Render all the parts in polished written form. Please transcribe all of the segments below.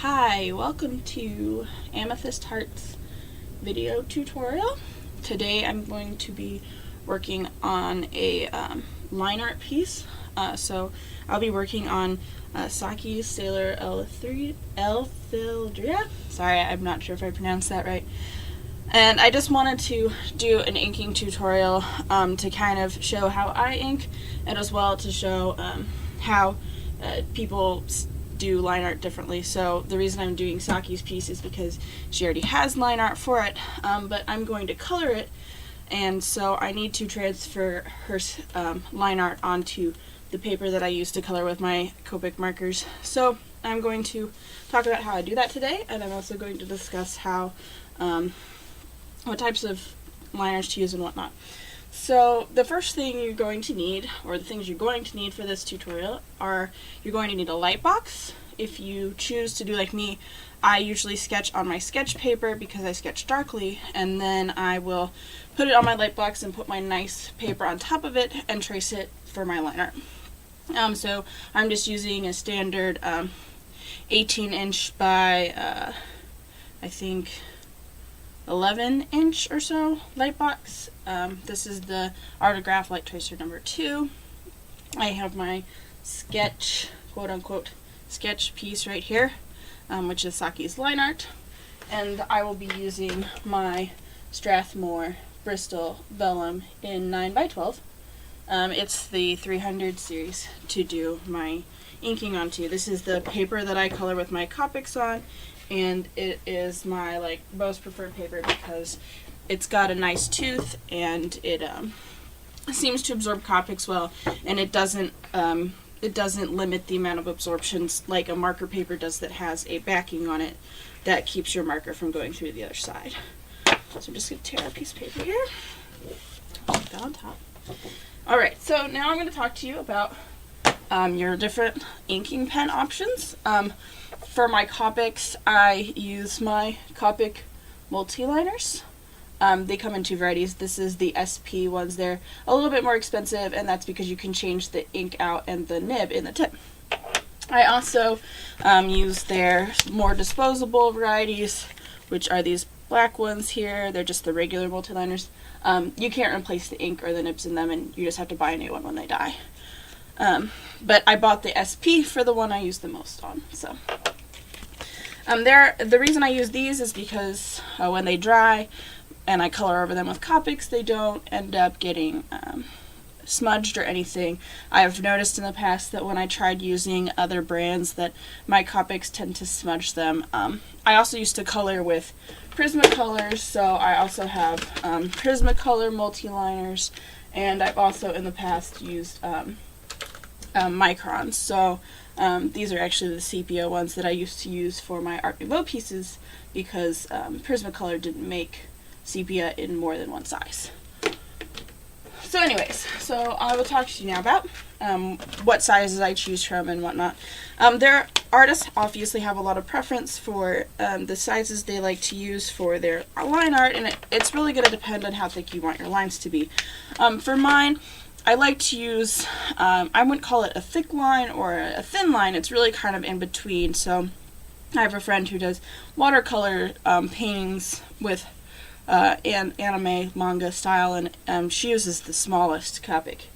Hi, welcome to AmethystHeart's video tutorial. Today I'm going to be working on a line art piece. So I'll be working on Saki's Sailor Elfildria. Sorry, I'm not sure if I pronounced that right. And I just wanted to do an inking tutorial to kind of show how I ink, and as well to show how people do line art differently. So the reason I'm doing Saki's piece is because she already has line art for it, but I'm going to color it, and so I need to transfer her line art onto the paper that I use to color with my Copic markers. So I'm going to talk about how I do that today, and I'm also going to discuss how what types of liners to use and whatnot. So the first thing you're going to need, or the things you're going to need for this tutorial, are you're going to need a light box. If you choose to do like me, I usually sketch on my sketch paper because I sketch darkly, and then I will put it on my light box and put my nice paper on top of it and trace it for my line art. So I'm just using a standard 18-inch by I think 11-inch or so light box. This is the Artograph Light Tracer number 2. I have my sketch, quote-unquote, sketch piece right here, which is Saki's line art, and I will be using my Strathmore Bristol Vellum in 9x12. It's the 300 series to do my inking onto. This is the paper that I color with my Copics on, and it is my most preferred paper because it's got a nice tooth, and it seems to absorb Copics well, and it doesn't limit the amount of absorptions like a marker paper does that has a backing on it that keeps your marker from going through the other side. So I'm just going to tear a piece of paper here, put that on top. Alright, so now I'm going to talk to you about your different inking pen options. For my Copics, I use my Copic multi-liners. They come in two varieties. This is the SP ones. They're a little bit more expensive, and that's because you can change the ink out and the nib in the tip. I also use their more disposable varieties, which are these black ones here. They're just the regular multi-liners. You can't replace the ink or the nibs in them, and you just have to buy a new one when they die. But I bought the SP for the one I use the most on. So the reason I use these is because when they dry and I color over them with Copics, they don't end up getting smudged or anything. I've noticed in the past that when I tried using other brands that my Copics tend to smudge them. I also used to color with Prismacolors, so I also have Prismacolor multi-liners, and I've also in the past used Microns. So these are actually the sepia ones that I used to use for my Art Nouveau pieces because Prismacolor didn't make sepia in more than one size. So anyways, so I will talk to you now about what sizes I choose from and whatnot. Their artists obviously have a lot of preference for the sizes they like to use for their line art, and it's really going to depend on how thick you want your lines to be. For mine, I like to use, I wouldn't call it a thick line or a thin line, it's really kind of in between. So I have a friend who does watercolor paintings with anime manga style, and she uses the smallest Copic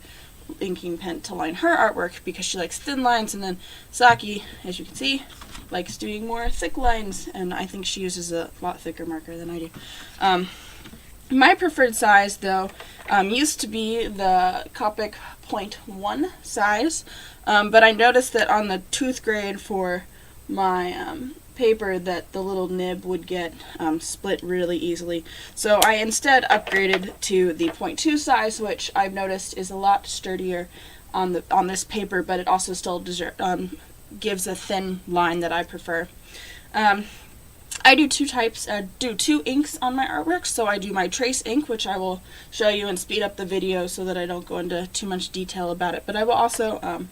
inking pen to line her artwork because she likes thin lines, and then Saki, as you can see, likes doing more thick lines, and I think she uses a lot thicker marker than I do. My preferred size, though, used to be the Copic 0.1 size, but I noticed that on the tooth grade for my paper that the little nib would get split really easily. So I instead upgraded to the 0.2 size, which I've noticed is a lot sturdier on this paper, but it also still gives a thin line that I prefer. I do two types, two inks on my artwork. So I do my trace ink, which I will show you and speed up the video so that I don't go into too much detail about it. But I will also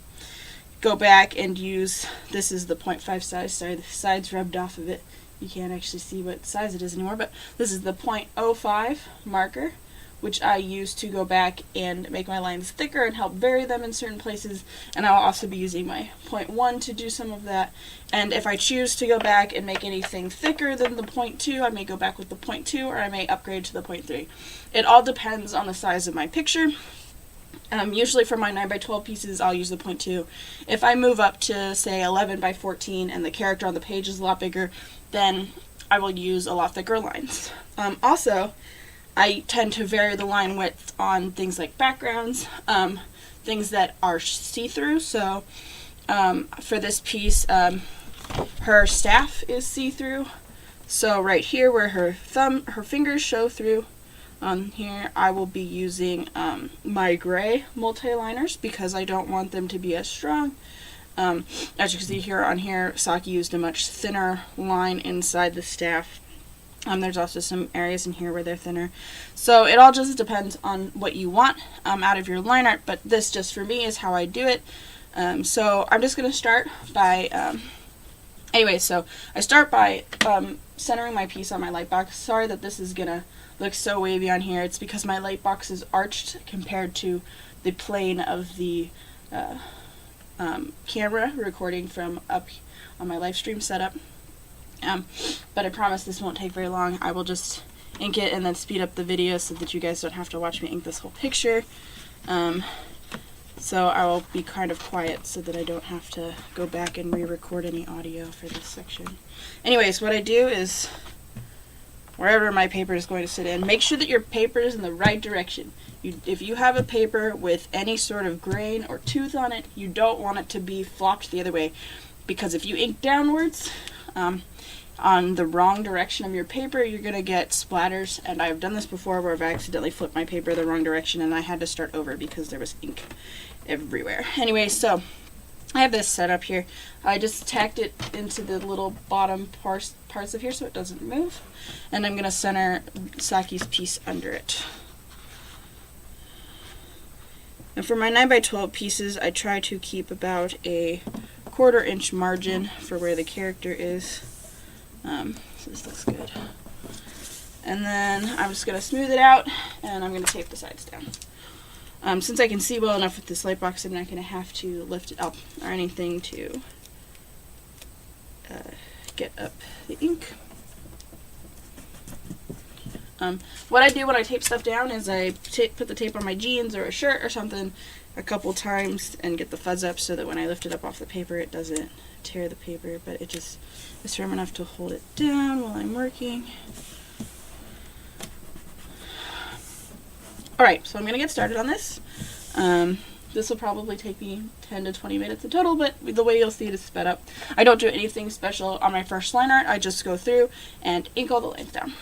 go back and use, this is the 0.5 size, sorry the sides rubbed off of it, you can't actually see what size it is anymore, but this is the 0.05 marker, which I use to go back and make my lines thicker and help vary them in certain places, and I'll also be using my 0.1 to do some of that. And if I choose to go back and make anything thicker than the 0.2, I may go back with the 0.2, or I may upgrade to the 0.3. It all depends on the size of my picture. Usually for my 9x12 pieces, I'll use the 0.2. If I move up to, say, 11x14 and the character on the page is a lot bigger, then I will use a lot thicker lines. Also, I tend to vary the line width on things like backgrounds, things that are see-through. So for this piece, her staff is see-through. So right here where her fingers show through, on here I will be using my gray multi-liners because I don't want them to be as strong. As you can see here on here, Saki used a much thinner line inside the staff. There's also some areas in here where they're thinner. So it all just depends on what you want out of your line art, but this just for me is how I do it. So I'm just going to start by, so I start by centering my piece on my light box. Sorry that this is going to look so wavy on here. It's because my light box is arched compared to the plane of the camera recording from up on my live stream setup. But I promise this won't take very long. I will just ink it and then speed up the video so that you guys don't have to watch me ink this whole picture. So I will be kind of quiet so that I don't have to go back and re-record any audio for this section. Anyways, what I do is, wherever my paper is going to sit in, make sure that your paper is in the right direction. If you have a paper with any sort of grain or tooth on it, you don't want it to be flopped the other way, because if you ink downwards on the wrong direction of your paper, you're going to get splatters. And I've done this before where I've accidentally flipped my paper the wrong direction and I had to start over because there was ink everywhere. Anyway, so I have this set up here. I just tacked it into the little bottom parts of here so it doesn't move. And I'm going to center Saki's piece under it. And for my 9x12 pieces, I try to keep about a 1/4 inch margin for where the character is. So this looks good. And then I'm just going to smooth it out, and I'm going to tape the sides down. Since I can see well enough with this light box, I'm not going to have to lift it up or anything to get up the ink. What I do when I tape stuff down is I put the tape on my jeans or a shirt or something a couple times and get the fuzz up so that when I lift it up off the paper it doesn't tear the paper, but it just is firm enough to hold it down while I'm working. Alright, so I'm going to get started on this. This will probably take me 10 to 20 minutes in total, but the way you'll see it is sped up. I don't do anything special on my first line art. I just go through and ink all the lines down.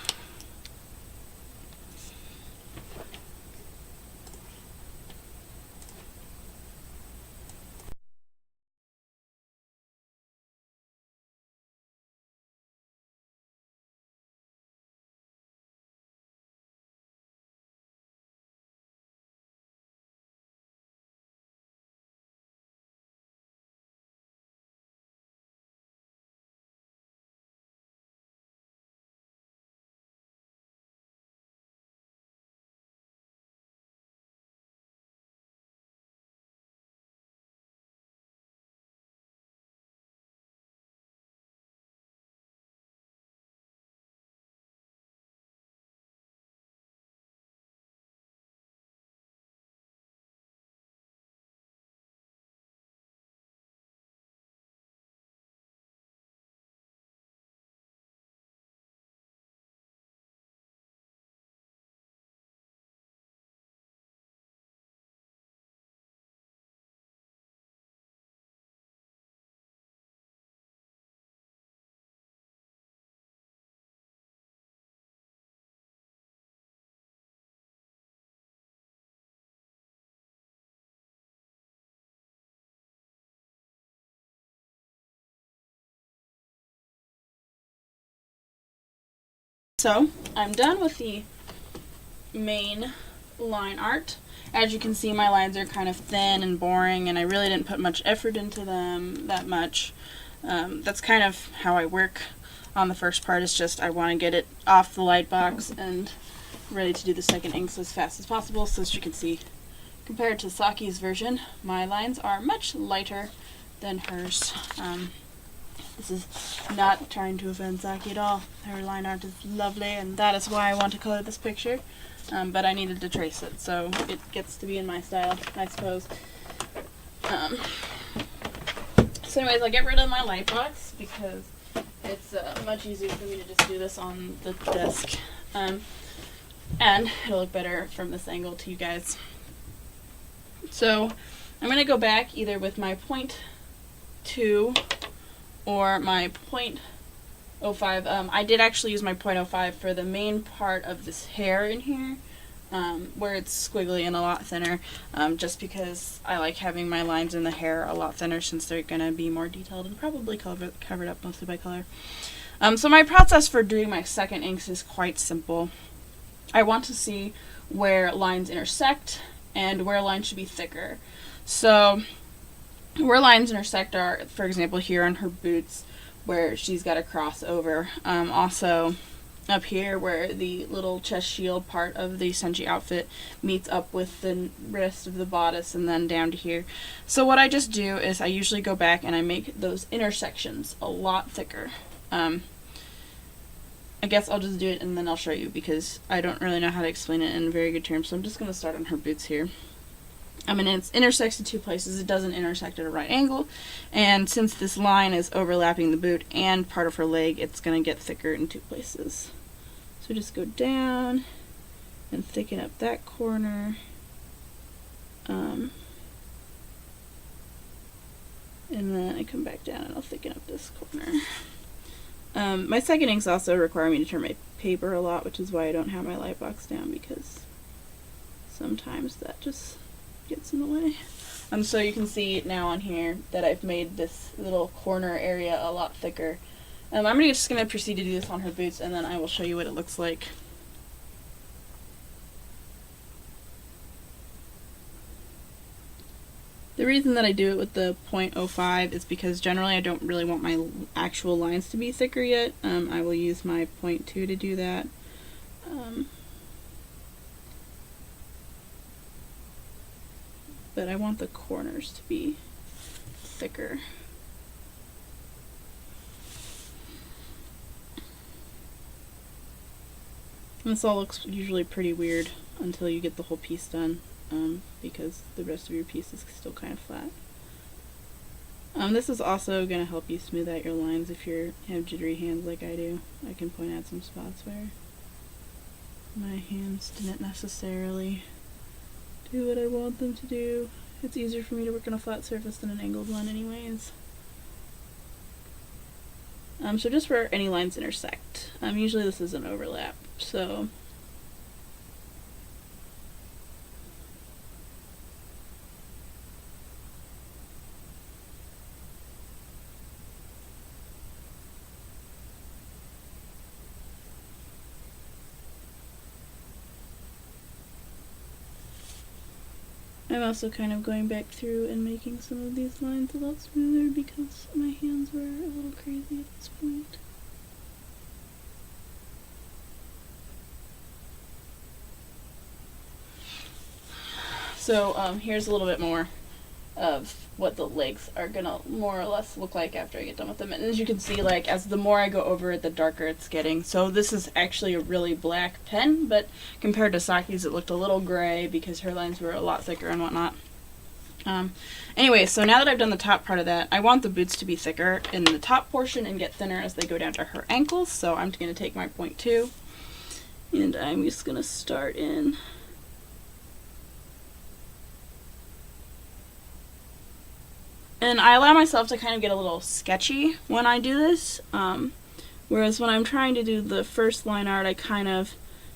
So I'm done with the main line art. As you can see, my lines are kind of thin and boring, and I really didn't put much effort into them that much. That's kind of how I work on the first part. Is just I want to get it off the light box and ready to do the second inks as fast as possible. So as you can see, compared to Saki's version, my lines are much lighter than hers. This is not trying to offend Saki at all. Her line art is lovely, and that is why I want to color this picture. But I needed to trace it, so it gets to be in my style, I suppose. So anyways, I'll get rid of my light box because it's much easier for me to just do this on the desk. And it'll look better from this angle to you guys. So I'm going to go back either with my 0.2 or my 0.05. I did actually use my 0.05 for the main part of this hair in here, where it's squiggly and a lot thinner, just because I like having my lines in the hair a lot thinner since they're going to be more detailed and probably covered up mostly by color. So my process for doing my second inks is quite simple. I want to see where lines intersect and where lines should be thicker. So where lines intersect are, for example, here on her boots where she's got a crossover. Also up here where the little chest shield part of the Senshi outfit meets up with the rest of the bodice, and then down to here. So what I just do is I usually go back and I make those intersections a lot thicker. I guess I'll just do it and then I'll show you because I don't really know how to explain it in very good terms, so I'm just going to start on her boots here. It intersects in two places. It doesn't intersect at a right angle, and since this line is overlapping the boot and part of her leg, it's going to get thicker in two places. So just go down and thicken up that corner. And then I come back down and I'll thicken up this corner. My second inks also require me to turn my paper a lot, which is why I don't have my light box down, because sometimes that just gets in the way. So you can see now on here that I've made this little corner area a lot thicker. I'm just going to proceed to do this on her boots, and then I will show you what it looks like. The reason that I do it with the 0.05 is because generally I don't really want my actual lines to be thicker yet. I will use my 0.2 to do that. But I want the corners to be thicker. This all looks usually pretty weird until you get the whole piece done, because the rest of your piece is still kind of flat. This is also going to help you smooth out your lines if you have jittery hands like I do. I can point out some spots where my hands didn't necessarily do what I want them to do. It's easier for me to work on a flat surface than an angled one anyways. So just where any lines intersect. Usually this is an overlap, so I'm also kind of going back through and making some of these lines a lot smoother because my hands were a little crazy at this point. So here's a little bit more of what the legs are gonna more or less look like after I get done with them. And as you can see, like, as the more I go over it, the darker it's getting. So this is actually a really black pen, but compared to Saki's, it looked a little gray because her lines were a lot thicker and whatnot. Anyway, so now that I've done the top part of that, I want the boots to be thicker in the top portion and get thinner as they go down to her ankles. So I'm going to take my 0.2 and I'm just going to start in and I allow myself to kind of get a little sketchy when I do this, whereas when I'm trying to do the first line art, I kind of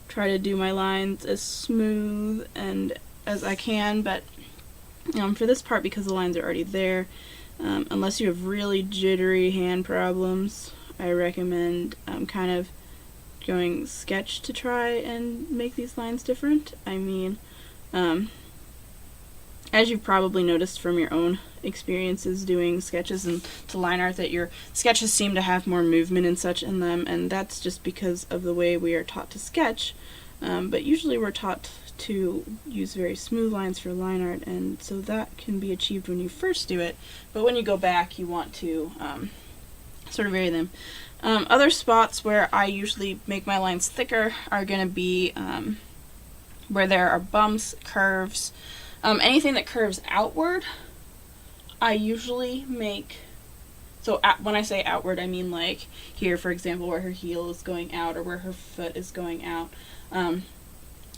try to do my lines as smooth and as I can, but for this part, because the lines are already there, unless you have really jittery hand problems, I recommend kind of going sketch to try and make these lines different. I mean, as you've probably noticed from your own experiences doing sketches and to line art, that your sketches seem to have more movement and such in them, and that's just because of the way we are taught to sketch. But usually we're taught to use very smooth lines for line art, and so that can be achieved when you first do it, but when you go back you want to sort of vary them. Other spots where I usually make my lines thicker are going to be where there are bumps, curves, anything that curves outward. I usually make, so when I say outward, I mean like here, for example, where her heel is going out or where her foot is going out.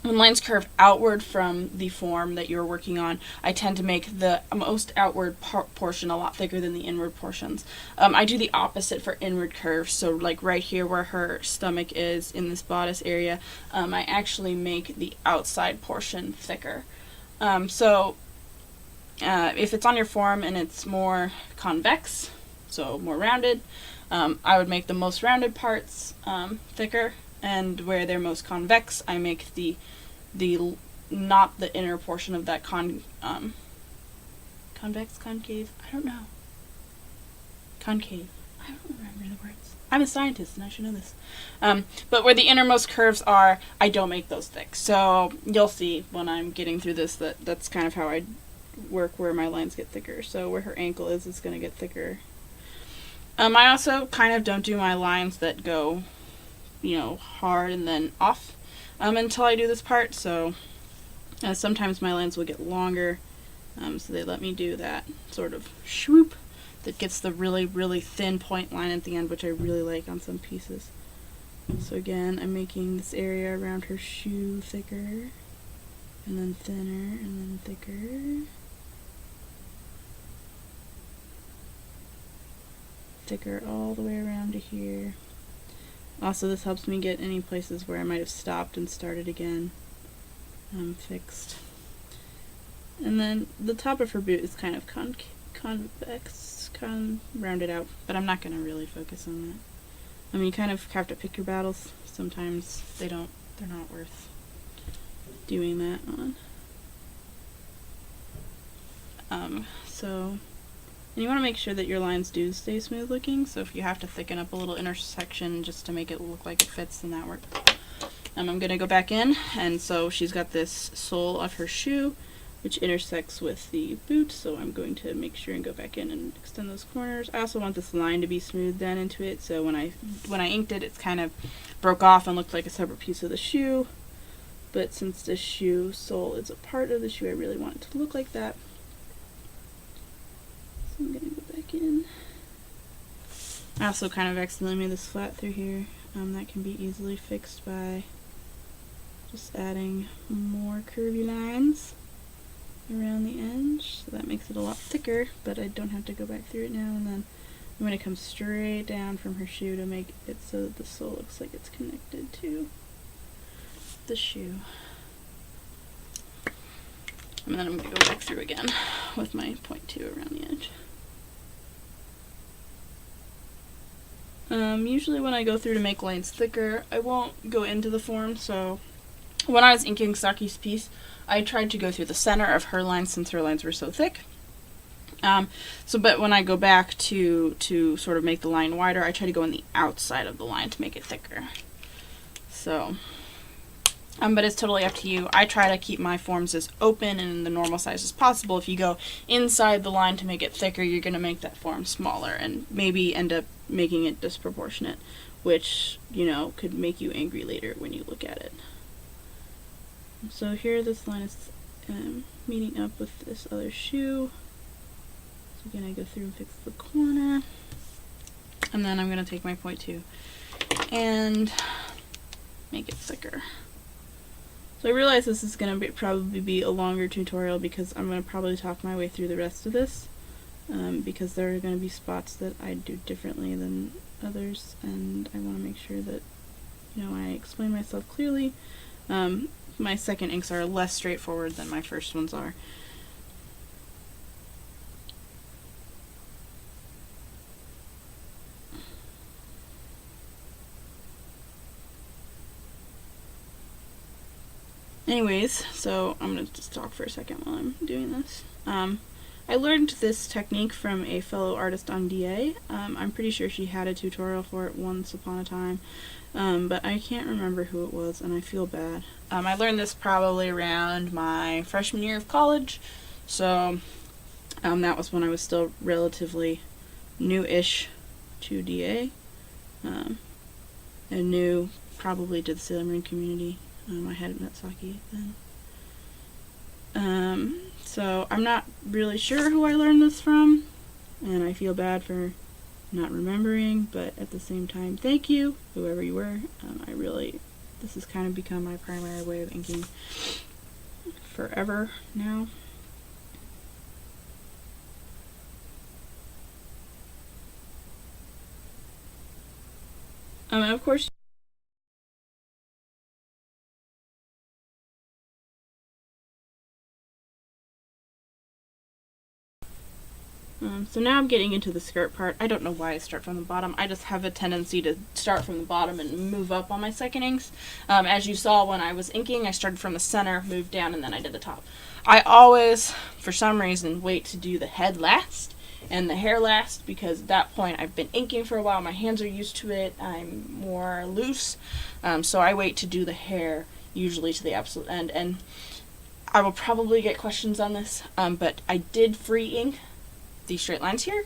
When lines curve outward from the form that you're working on, I tend to make the most outward portion a lot thicker than the inward portions. I do the opposite for inward curves, so like right here where her stomach is in this bodice area, I actually make the outside portion thicker. So if it's on your form and it's more convex, so more rounded, I would make the most rounded parts thicker, and where they're most convex, I make the not the inner portion of that convex, concave, I don't know. Concave. I don't remember the words. I'm a scientist and I should know this. But where the innermost curves are, I don't make those thick. So you'll see when I'm getting through this that that's kind of how I work where my lines get thicker. So where her ankle is, it's going to get thicker. I also kind of don't do my lines that go, you know, hard and then off until I do this part. So sometimes my lines will get longer, so they let me do that sort of swoop that gets the really, really thin point line at the end, which I really like on some pieces. So again, I'm making this area around her shoe thicker, and then thinner, and then thicker. Thicker all the way around to here. Also, this helps me get any places where I might have stopped and started again fixed. And then the top of her boot is kind of convex, rounded out, but I'm not going to really focus on that. I mean, you kind of have to pick your battles. Sometimes they're not worth doing that on. And you want to make sure that your lines do stay smooth looking, so if you have to thicken up a little intersection just to make it look like it fits, then that works. I'm going to go back in, and so she's got this sole of her shoe, which intersects with the boot, so I'm going to make sure and go back in and extend those corners. I also want this line to be smoothed down into it, so when I inked it, it's kind of broke off and looked like a separate piece of the shoe, but since the shoe sole is a part of the shoe, I really want it to look like that. So I'm going to go back in. I also kind of accidentally made this flat through here. That can be easily fixed by just adding more curvy lines around the edge, so that makes it a lot thicker, but I don't have to go back through it now. And then I'm going to come straight down from her shoe to make it so that the sole looks like it's connected to the shoe. And then I'm going to go back through again with my 0.2 around the edge. Usually when I go through to make lines thicker, I won't go into the form, so when I was inking Saki's piece, I tried to go through the center of her lines since her lines were so thick. But when I go back to sort of make the line wider, I try to go on the outside of the line to make it thicker. So, but it's totally up to you. I try to keep my forms as open and in the normal size as possible. If you go inside the line to make it thicker, you're going to make that form smaller and maybe end up making it disproportionate, which, you know, could make you angry later when you look at it. So here this line is meeting up with this other shoe. So again, I go through and fix the corner. And then I'm going to take my 0.2 and make it thicker. So I realize this is going to probably be a longer tutorial because I'm going to probably talk my way through the rest of this. Because there are going to be spots that I do differently than others, and I want to make sure that, you know, I explain myself clearly. My second inks are less straightforward than my first ones are. Anyways, so I'm going to just talk for a second while I'm doing this. I learned this technique from a fellow artist on DA. I'm pretty sure she had a tutorial for it once upon a time, but I can't remember who it was, and I feel bad. I learned this probably around my freshman year of college, so that was when I was still relatively new-ish to DA, and new probably to the Sailor Moon community. I hadn't met Saki then. So I'm not really sure who I learned this from, and I feel bad for not remembering, but at the same time, thank you, whoever you were. This has kind of become my primary way of inking forever now. And of course, so now I'm getting into the skirt part. I don't know why I start from the bottom. I just have a tendency to start from the bottom and move up on my second inks. As you saw when I was inking, I started from the center, moved down, and then I did the top. I always, for some reason, wait to do the head last and the hair last, because at that point I've been inking for a while, my hands are used to it, I'm more loose, so I wait to do the hair usually to the absolute end. And I will probably get questions on this, but I did free ink these straight lines here.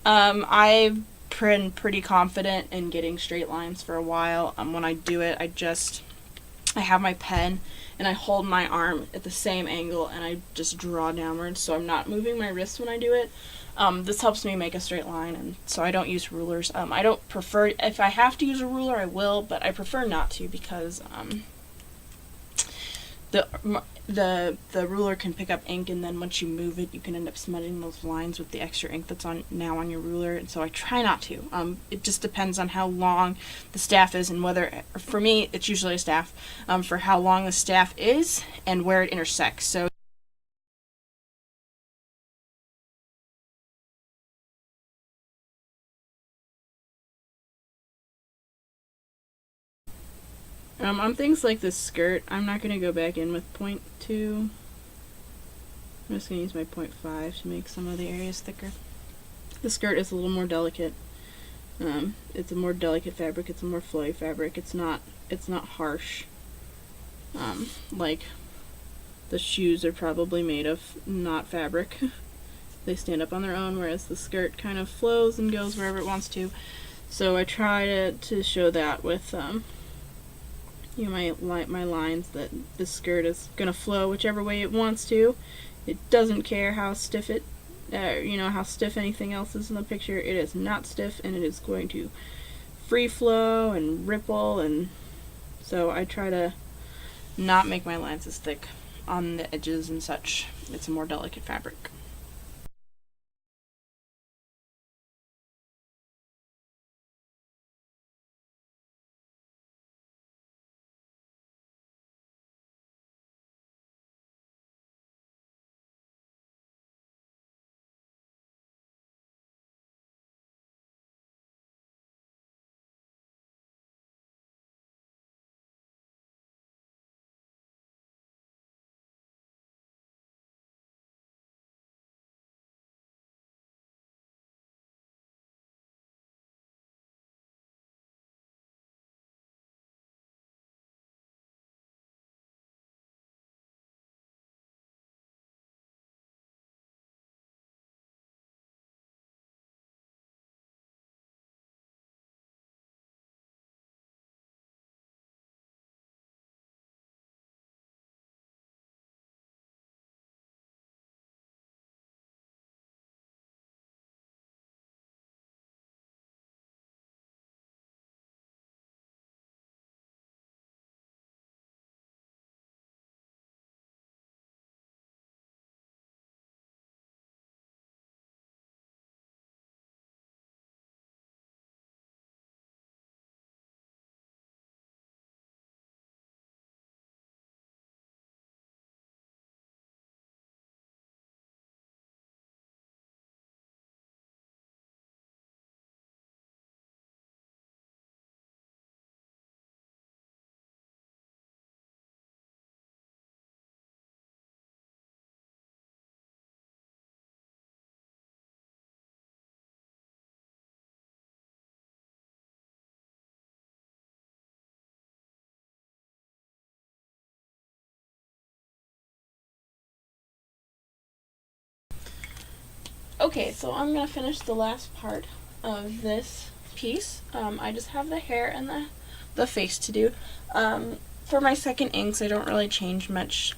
I've been pretty confident in getting straight lines for a while. When I do it, I have my pen and I hold my arm at the same angle and I just draw downwards, so I'm not moving my wrist when I do it. This helps me make a straight line, and so I don't use rulers. I don't prefer, if I have to use a ruler I will, but I prefer not to, because the ruler can pick up ink, and then once you move it, you can end up smudging those lines with the extra ink that's on your ruler, and so I try not to. It just depends on how long the staff is, and whether, for me, it's usually a staff, for how long the staff is and where it intersects. So on things like this skirt, I'm not going to go back in with 0.2. I'm just going to use my 0.5 to make some of the areas thicker. The skirt is a little more delicate. It's a more delicate fabric. It's a more flowy fabric. It's not harsh. Like the shoes are probably made of not fabric. They stand up on their own, whereas the skirt kind of flows and goes wherever it wants to. So I try to show that with my lines, that the skirt is gonna flow whichever way it wants to. It doesn't care how stiff how stiff anything else is in the picture. It is not stiff, and it is going to free flow and ripple, and so I try to not make my lines as thick on the edges and such. It's a more delicate fabric. Okay, so I'm going to finish the last part of this piece. I just have the hair and the face to do. For my second inks, I don't really change much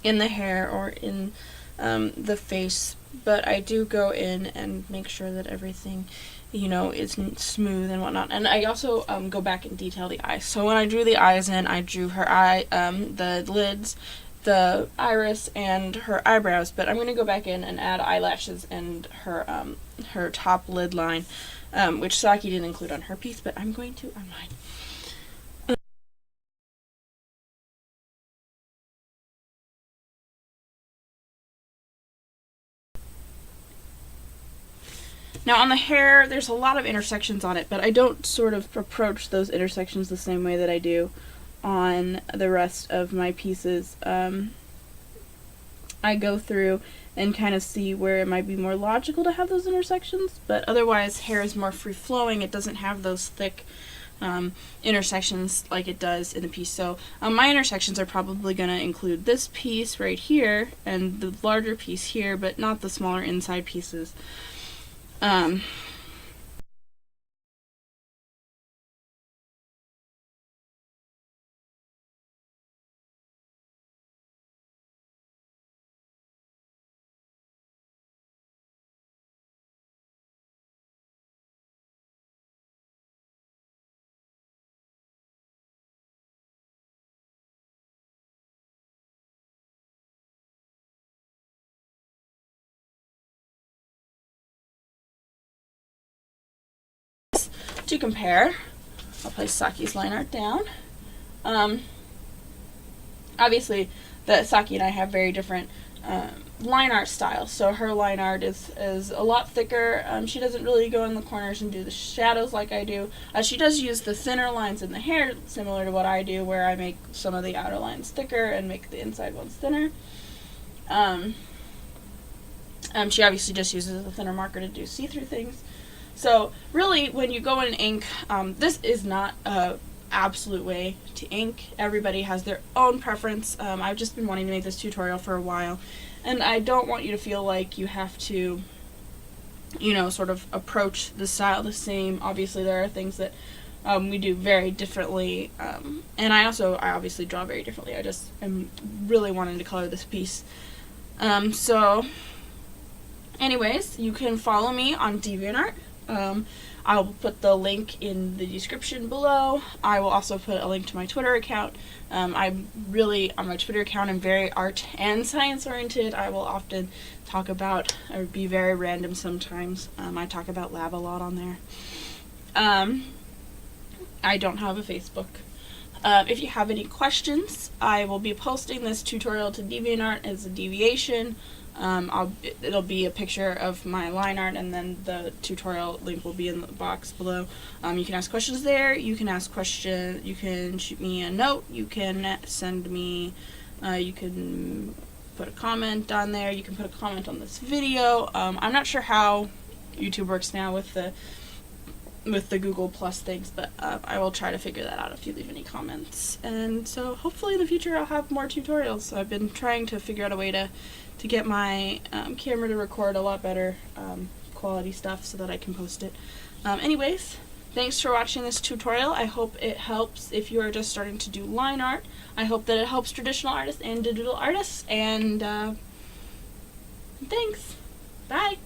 in the hair or in the face, but I do go in and make sure that everything, you know, is smooth and whatnot. And I also go back and detail the eyes. So when I drew the eyes in, I drew her eye, the lids, the iris, and her eyebrows, but I'm going to go back in and add eyelashes and her top lid line, which Saki didn't include on her piece, but I'm going to on mine. Now on the hair, there's a lot of intersections on it, but I don't sort of approach those intersections the same way that I do on the rest of my pieces. I go through and kind of see where it might be more logical to have those intersections, but otherwise hair is more free-flowing. It doesn't have those thick intersections like it does in the piece. So my intersections are probably going to include this piece right here and the larger piece here, but not the smaller inside pieces. To compare, I'll place Saki's line art down. Obviously, Saki and I have very different line art styles. So her line art is a lot thicker. She doesn't really go in the corners and do the shadows like I do. She does use the thinner lines in the hair, similar to what I do, where I make some of the outer lines thicker and make the inside ones thinner. She obviously just uses a thinner marker to do see-through things. So really, when you go in ink, this is not a absolute way to ink. Everybody has their own preference. I've just been wanting to make this tutorial for a while, and I don't want you to feel like you have to, you know, sort of approach the style the same. Obviously, there are things that we do very differently, and I obviously draw very differently. I just am really wanting to color this piece. So anyways, you can follow me on DeviantArt. I will put the link in the description below. I will also put a link to my Twitter account. I'm really, on my Twitter account, I'm very art and science oriented. I will often talk about, or be very random sometimes. I talk about lab a lot on there. I don't have a Facebook. If you have any questions, I will be posting this tutorial to DeviantArt as a deviation. It'll be a picture of my line art, and then the tutorial link will be in the box below. You can ask questions there. You can shoot me a note. You can send me, you can put a comment on there. You can put a comment on this video. I'm not sure how YouTube works now with the Google Plus things, but I will try to figure that out if you leave any comments. And so hopefully in the future I'll have more tutorials. So I've been trying to figure out a way to get my camera to record a lot better quality stuff so that I can post it. Anyways, thanks for watching this tutorial. I hope it helps if you are just starting to do line art. I hope that it helps traditional artists and digital artists, and thanks. Bye.